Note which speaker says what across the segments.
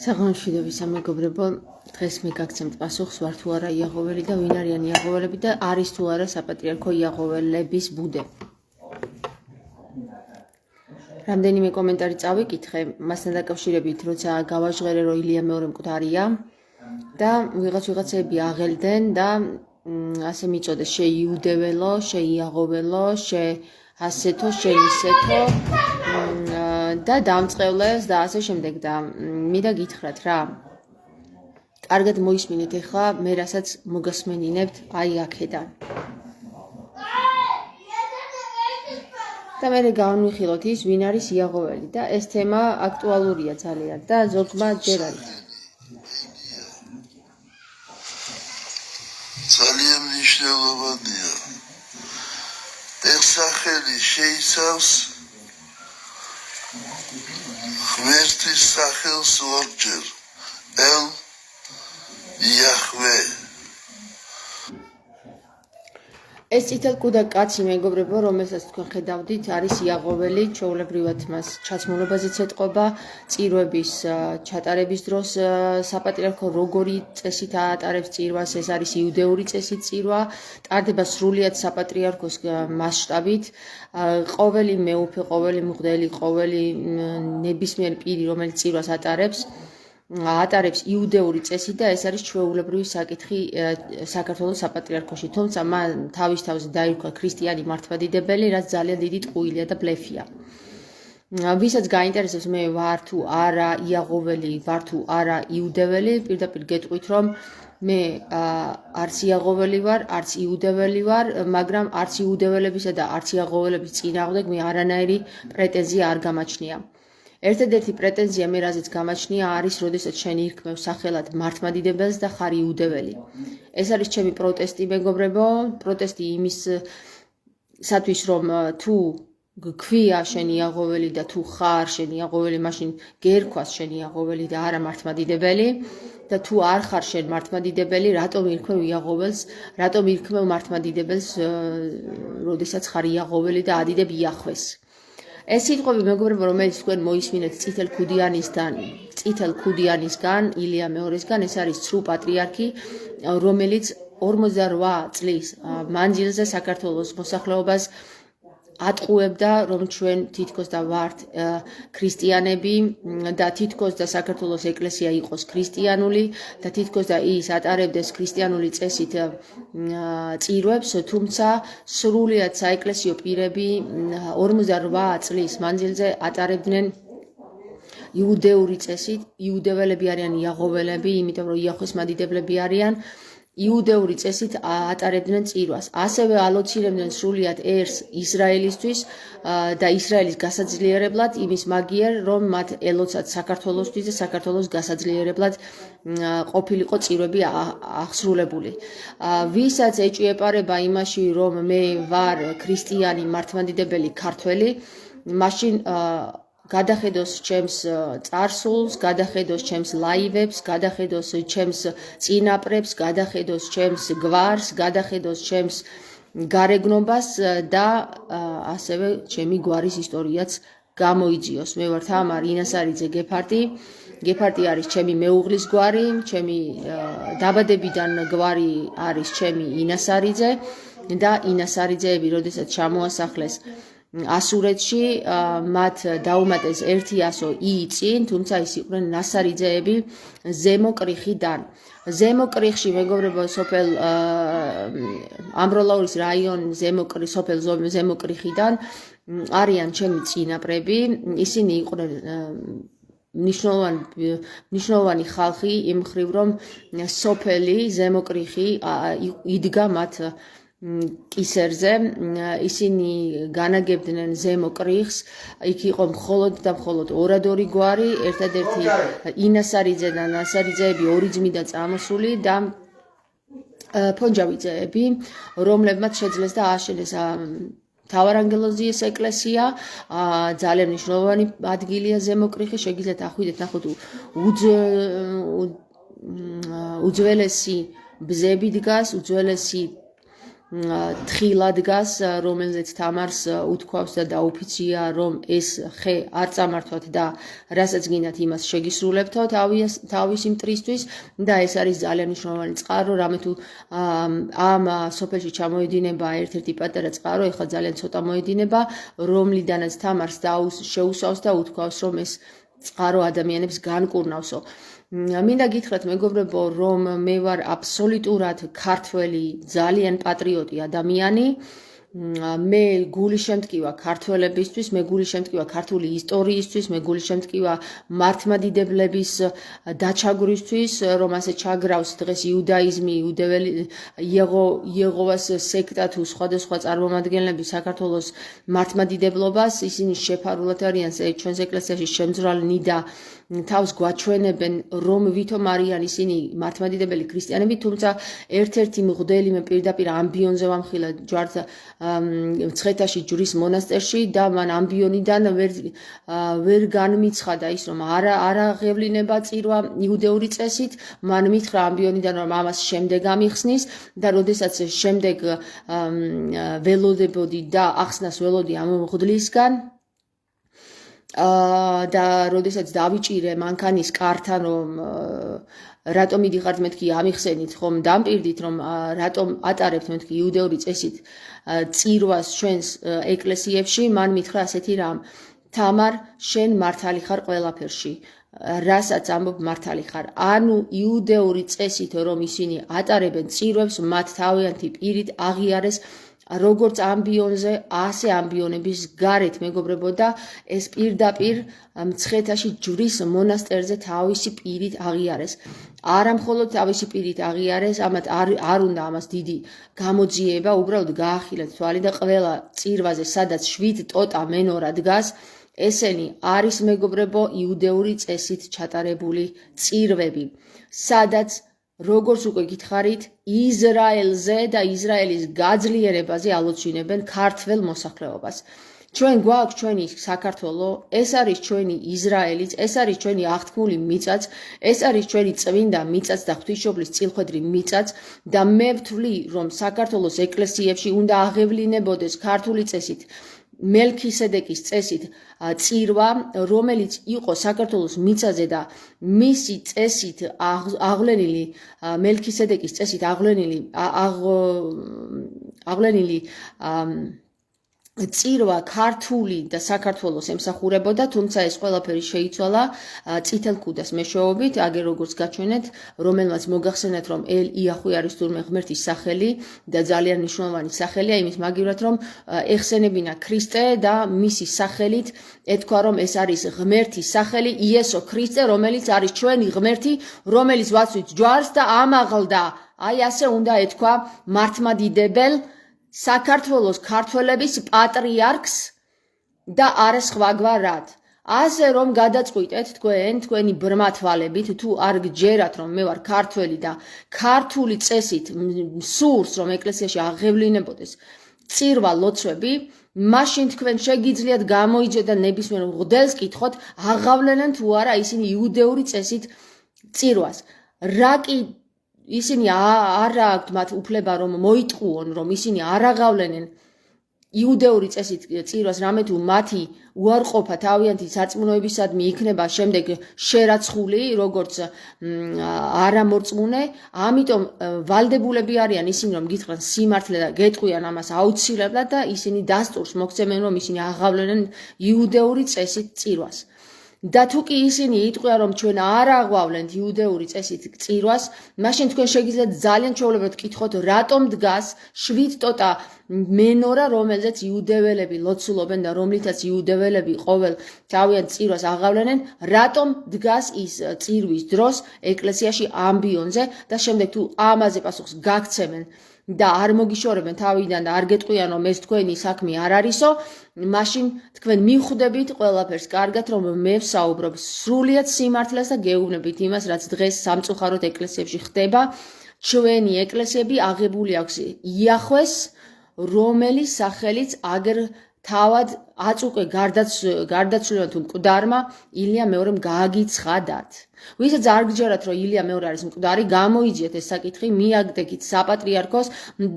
Speaker 1: საღამოშვიდობის სამეგობრებო, დღეს მე გაგცემთ პასუხს ვარ თუ არა იაღვეველი და ვინ არიან იაღვეველები და არის თუ არა საპატრიარქო იაღვეველების ბუდე. რამდენიმე კომენტარი წავიკითხე, მასთან დაკავშირებით, როცა გავაჟღერე, რომ ილია მეორე მკვდარია და ვიღაცები აღელდნენ და ასე მიწოდეს შეიუდეველო, შეიაღვეველო, ასეთო, ისეთო და დამწყევლეს და ასე შემდეგ და მინდა გითხრათ რა. კარგად მოისმინეთ ახლა მე რასაც მოგასმენინებთ აი აქედან. და მე გავანვიხილოთ ის ვინ არის იაღვეველი და ეს თემა აქტუალურია ძალიან და ზოგმა ჯერ არის.
Speaker 2: ძალიან მნიშვნელოვანია. ეს სახელი შეიცავს ღმერთის სახელს ორჯერ. ელ იახვე.
Speaker 1: ეს წითელკუდა კაცი მეგობრებო, რომელსაც თქვენ ხედავდით, არის იაღვეველი, ჩვეულებრივად მას ჩაცმულობაზეც ეტყობა, წირვების ჩატარების დროს საპატრიარქო როგორი წესით ატარებს წირვას, ეს არის იუდეური წესით წირვა, ტარდება სრულიად საპატრიარქოს მასშტაბით, ყოველი მეუფე, ყოველი მღვდელი, ყოველი ნებისმიერი პირი, რომელიც წირვას ატარებს იუდეური წესით და ეს არის ჩვეულებრივი საკითხი საქართველოს საპატრიარქოში. თუმცა მან თავის თავზე დაირქვა ქრისტიანი მართლმადიდებელი, რაც ძალიან დიდი ტყუილია და ბლეფია. ვისაც გაინტერესებს მე ვარ თუ არა იაღვეველი, ვარ თუ არა იუდეველი, პირდაპირ გეტყვით, რომ მე არც იაღვეველი ვარ, არც იუდეველი ვარ, მაგრამ არც იუდეველებისა და არც იაღვეველების წინააღმდეგ მე არანაირი პრეტენზია არ გამაჩნია. ერთადერთი პრეტენზია მე რაზეც გამაჩნია არის, როდესაც შენ ირქმევ სახელად მართლმადიდებელს და ხარ იუდეველი. ეს არის ჩემი პროტესტი, მეგობრებო, პროტესტი იმისათვის, რომ თუ გქვია შენ იაღვეველი და თუ ხარ შენ იაღვეველი, მაშინ გერქვას შენ იაღვეველი და არა მართლმადიდებელი და თუ არ ხარ შენ მართლმადიდებელი, რატომ ირქმევ იაღვეველს, რატომ ირქმევ მართლმადიდებელს, როდესაც ხარ იაღვეველი და ადიდებ იახვეს. ეს სიტყვები მეგობრებო, რომელიც თქვენ მოისმინეთ წითელ ქუდიანისგან, ილია მეორესგან, ეს არის ცრუ პატრიარქი, რომელიც 48 წლის მანძილზე საქართველოს მოსახლეობას ატყუებდა, რომ ჩვენ თითქოს და ვართ ქრისტიანები და თითქოს და საქართველოს ეკლესია იყოს ქრისტიანული და თითქოს და ის ატარებდეს ქრისტიანული წესით წირვებს, თუმცა სრულიად საეკლესიო პირები 48 წლის მანძილზე ატარებდნენ იუდეური წესით. იუდეველები არიან იაღვეველები, იმიტომ რომ იახვეს მადიდებლები არიან. იუდეური წესით ატარებდნენ წირვას. ასევე ალოცირებდნენ სრულიად ერს ისრაელისთვის და ისრაელის გასაძლიერებლად იმის მაგიერ, რომ მათ ელოცათ საქართველოსთვის და საქართველოს გასაძლიერებლად ყოფილიყო წირვები აღსრულებული. ვისაც ეჭვიეპარება იმაში, რომ მე ვარ ქრისტიანი მართლმადიდებელი ქართველი, მაშინ გადახედოს ჩემს წარსულს, გადახედოს ჩემს ლაივებს, გადახედოს ჩემს წინაპრებს, გადახედოს ჩემს გვარს, გადახედოს ჩემს გარეგნობას და ასევე ჩემი გვარის ისტორიაც გამოიძიოს. მე ვარ თამარ ინასარიძე გეფარტი. გეფარტი არის ჩემი მეუღლის გვარი, ჩემი დაბადებიდან გვარი არის ჩემი ინასარიძე და ინასარიძეები, როდესაც ჩამოასახლეს ასურეთში, მათ დაუმატეს 100 ი წინ, თუმცა ის იყვნენ ნასარიძეები ზემო კრიხიდან. ზემო კრიხში, მეგობრებო, სოფელ ამბროლაურის რაიონ სოფელ ზემო კრიხიდან არიან ჩემი წინაპრები, ისინი იყვნენ მნიშვნელოვანი ხალხი იმ მხრივ, რომ სოფელი ზემო კრიხი იდგა მათ კისერზე, ისინი განაგებდნენ ზემო კრიხს, იქ იყო მხოლოდ და მხოლოდ ორადორი გვარი, ერთადერთი ინასარიძე და ნასარიძეები ორი ძმიდან წამოსული და ფონჯავიძეები, რომლებმაც შეძლეს და ააშენეს მთავარანგელოზიის ეკლესია, ძალიან მნიშვნელოვანი ადგილია ზემო კრიხი, შეგიძლიათ ახვიდეთ, ნახოთ უძველესი ბზები დგას, უძველესი თხილა დგას, რომელზეც თამარს უთქვავს და დაუფიცია, რომ ეს ხე არ წამართვათ და რასაც გინდათ იმას შეგისრულებთო თავისი მტრისთვის და ეს არის ძალიან მნიშვნელოვანი წყარო, რამე თუ ამ სოფელში ჩამოედინება ერთ-ერთი პატარა წყარო, ეხლა ძალიან ცოტა მოედინება, რომლიდანაც თამარს შეუსავს და უთქვავს, რომ ეს წყარო ადამიანებს განკურნავსო. მინდა გითხრათ მეგობრებო, რომ მე ვარ აბსოლუტურად ქართველი, ძალიან პატრიოტი ადამიანი. მე გული შემტკივა ქართველებისთვის, მე გული შემტკივა ქართული ისტორიისთვის, მე გული შემტკივა მართლმადიდებლების დაჩაგვრისთვის, რომ ასე ჩაგრავს დღეს იუდაიზმი, იეღოვას სექტა თუ სხვადასხვა წარმომადგენლები საქართველოს მართლმადიდებლობას, ისინი შეფარულად არიან ჩვენს ეკლესიაში შემძვრალნი და თავს გვაჩვენებენ, რომ ვითომ არიან ისინი მართლმადიდებელი ქრისტიანები, თუმცა ერთ-ერთი მღვდელი მე პირდაპირ ამბიონზე ვამხილა ჯვართ მცხეთაში ჯვრის მონასტერში და მან ამბიონიდან ვერ განმიცხადა ის, რომ არა ღევლინება წირვა იუდეური წესით, მან მითხრა ამბიონიდან, რომ ამას შემდეგ ამიხსნის და როდესაც შემდეგ ველოდებოდი და ახსნას ველოდი ამ მღვდლისგან და როდესაც დავიჭირე მანქანის კართან, რომ რატომ მიდიხართ მეთქი ამიხსენით, ხომ დამპირდით, რომ რატომ ატარებთ მეთქი იუდეური წესით წირვას ჩვენს ეკლესიებში, მან მითხრა ასეთი რამ, თამარ, შენ მართალი ხარ ყველაფერში. რასაც ამბობ მართალი ხარ. ანუ იუდეური წესით რომ ისინი ატარებენ წირვებს, მათ თავიანთი პირით აღიარეს როგორც ამბიონზე, ასე ამბიონების გარეთ მეგობრებო და ეს პირდაპირ მცხეთაში ჯვრის მონასტერზე თავისი პირით აღიარეს. არა მხოლოდ თავისი პირით აღიარეს, ამათ არ უნდა ამას დიდი გამოძიება, უბრალოდ გაახილეთ თვალი და ყველა წირვაზე, სადაც 7 ტოტა მენორა დგას, ესენი არის მეგობრებო იუდეური წესით ჩატარებული წირვები, სადაც როგორც უკვე გითხარით, ისრაელზე და ისრაელის გაძლიერებაზე ალოცვინებენ ქართველ მოსახლეობას. ჩვენ გვაქვს ჩვენი საქართველო, ეს არის ჩვენი ისრაელიც, ეს არის ჩვენი აღთქმული მიწაც, ეს არის ჩვენი წმინდა მიწაც და ღვთისმშობლის წილხვედრი მიწაც და მე ვთვლი, რომ საქართველოს ეკლესიებში უნდა აღევლინებოდეს ქართული წესით მელქისედეკის წესით წირვა, რომელიც იყო საქართველოს მიწაზე და მისი წესით აღვლენილი მელქისედეკის წესით აღვლენილი წირვა ქართული და საქართველოს ემსახურებოდა, თუმცა ეს ყველაფერი შეიცვალა წითელ ქუდას მეშვეობით, აგერ როგორც გაჩვენეთ, რომელმაც მოგახსენეთ, რომ იახვი არის თურმე ღმერთის სახელი და ძალიან მნიშვნელოვანი სახელია, იმის მაგივრად, რომ ეხსენებინა ქრისტე და მისი სახელით ეთქვა, რომ ეს არის ღმერთის სახელი, იესო ქრისტე, რომელიც არის ჩვენი ღმერთი, რომელიც ვაცვით ჯვარს და ამაღლდა. აი ასე უნდა ეთქვა მართლმადიდებელ საქართველოს ქართველების პატრიარქს და არა სხვაგვარად. ასე რომ გადაწყვიტეთ თქვენი ბრმა თვალებით, თუ არ გჯერათ, რომ მე ვარ ქართველი და ქართული წესით სურს, რომ ეკლესიაში აღევლინებოდეს წირვა ლოცვები, მაშინ თქვენ შეგიძლიათ გამოიძიოთ და ნებისმიერ მღვდელს კითხოთ, აღავლენენ თუ არა ისინი იუდეური წესით წირვას. რა კი ისინი არ აქვთ მათ უფლება, რომ მოიტყუონ, რომ ისინი არ აღავლენენ იუდეური წესით წირვას, რამე თუ მათი უარყოფა თავიანთი სარწმუნოებისადმი იქნება შემდეგ შერაცხული, როგორც არამორწმუნე, ამიტომ ვალდებულები არიან ისინი, რომ გითხრან სიმართლე და გეტყვიან ამას აუცილებლად და ისინი დასტურს მოგცემენ, რომ ისინი აღავლენენ იუდეური წესით წირვას. და თუ კი ისინი იტყვიან, რომ ჩვენ არ აღვავლენთ იუდეური წესით წირვას, მაშინ თქვენ შეგიძლიათ ძალიან ჩვეულებრივად კითხოთ, რატომ დგას 7 ტოტა მენორა, რომელზეც იუდეველები ლოცულობენ და რომლითაც იუდეველები ყოველ თავიანთ წირვას აღავლენენ, რატომ დგას ის წირვის დროს ეკლესიაში ამბიონზე და შემდეგ თუ ამაზე პასუხს გაგცემენ და არ მოგიშორებენ თავიდან და არ გეტყვიან, რომ ეს თქვენი საქმე არ არისო, მაშინ თქვენ მიხვდებით ყველაფერს კარგად, რომ მე ვსაუბრობ სრულიად სიმართლეს და გეუბნებით იმას, რაც დღეს სამწუხაროდ ეკლესიებში ხდება. ჩვენი ეკლესიები აღებული აქვს იახვეს, რომელიც სახელიც აგერ თავად აწუყე გარდაცვლილმა თუ მკვდარმა ილია მეორემ გააგიცხადათ. ვისაც არ გჯერათ, რომ ილია მეორე არის მკვდარი, გამოიძიეთ ეს საკითხი, მიაგდეთ საპატრიარქოს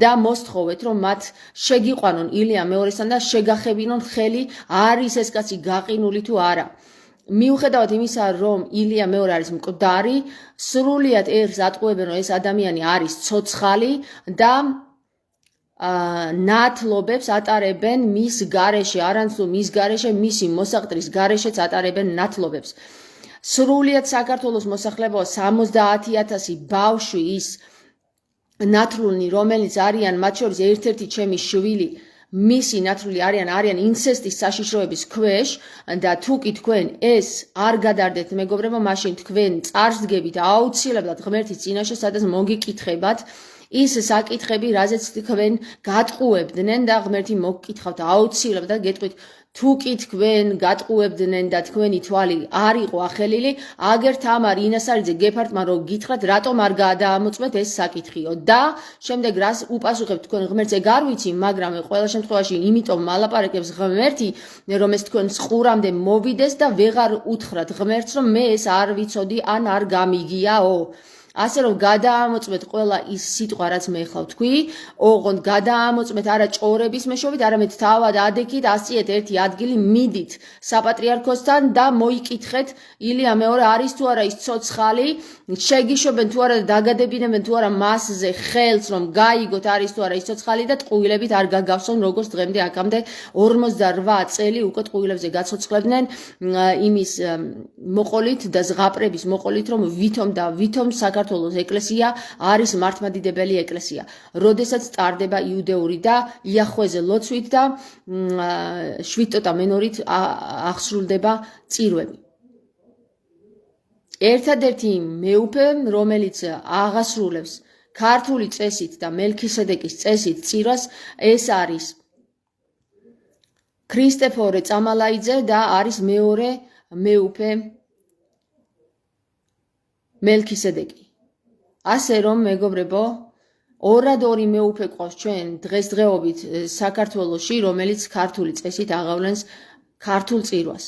Speaker 1: და მოსთხოვეთ, რომ მათ შეგიყვანონ ილია მეორესთან და შეგახებინონ ხელი, არის ეს კაცი გაყინული თუ არა. მიუხედავად იმისა, რომ ილია მეორე არის მკვდარი, სრულიად ერთს ატყუებენ, რომ ეს ადამიანი არის ცოცხალი და ნათლობებს ატარებენ მის გარეშე, არანც თუ მის გარეშე, მისი მოსაყდრის გარეშეც ატარებენ ნათლობებს. სრულიად საქართველოს მოსახლეობა 70,000 ბავშვი ის ნათლულნი, რომელიც არიან მათ შორის ერთ-ერთი ჩემი შვილი, მისი ნათლული არიან ინცესტის საშიშროების ქვეშ და თუ კი თქვენ ეს არ გადარდეთ მეგობრებო, მაშინ თქვენ წარსდგებით აუცილებლად ღმერთის წინაშე, სადაც მოგიკითხებათ ის საკითხები, რაზეც თქვენ გატყუებდნენ და ღმერთი მოგკითხავთ აუცილებლად და გეტყვით თუ კი თქვენ გატყუებდნენ და თქვენი თვალი არ იყო ახელილი, აგერ თამარ ინასარიძე გეფართმა რომ გითხრათ, რატომ არ გადაამოწმეთ ეს საკითხიო და შემდეგ რას უპასუხებთ თქვენ ღმერთს, ეგ არ ვიცი, მაგრამ ყველა შემთხვევაში იმიტომ მალაპარაკებს ღმერთი, რომ ეს თქვენ ყურამდე მოვიდეს და ვეღარ უთხრათ ღმერთს, რომ მე ეს არ ვიცოდი ან არ გამიგიაო. ასე რომ გადაამოწმეთ ყველა ის სიტყვა, რაც მე ხავ თქვი, ოღონდ გადაამოწმეთ არა ჭორების მეშვეობით, არამედ თავად ადექით, ასწიეთ ერთი ადგილი, მიდით საპატრიარქოსთან და მოიკითხეთ, ილია მეორე არის თუ არა ის ცოცხალი, შეგიშვებენ თუ არა და დაგადებინებენ თუ არა მასზე ხელს, რომ გაიგოთ არის თუ არა ის ცოცხალი და ტყუილებით არ გაგავსონ, როგორც დღემდე აქამდე 48 წელი უკვე ტყუილებზე გაცოცხლებდნენ იმის მოყოლით და ზღაპრების მოყოლით, რომ ვითომ საქართველოს ეკლესია არის მართლმადიდებელი ეკლესია. როდესაც ტარდება იუდეური და იახვეზე ლოცვით და შვიდტოტა მენორით აღსრულდება წირვები. ერთადერთი მეუფე, რომელიც აღასრულებს ქართული წესით და მელქისედეკის წესით წირვას, ეს არის ქრისტეფორე წამალაიძე და არის მეორე მეუფე მელქისედეკი. ასე რომ მეგობრებო, ორადორი მეუფე ყავს ჩვენ დღესდღეობით საქართველოში, რომელიც ქართული წესით აღავლენს ქართულ წირვას.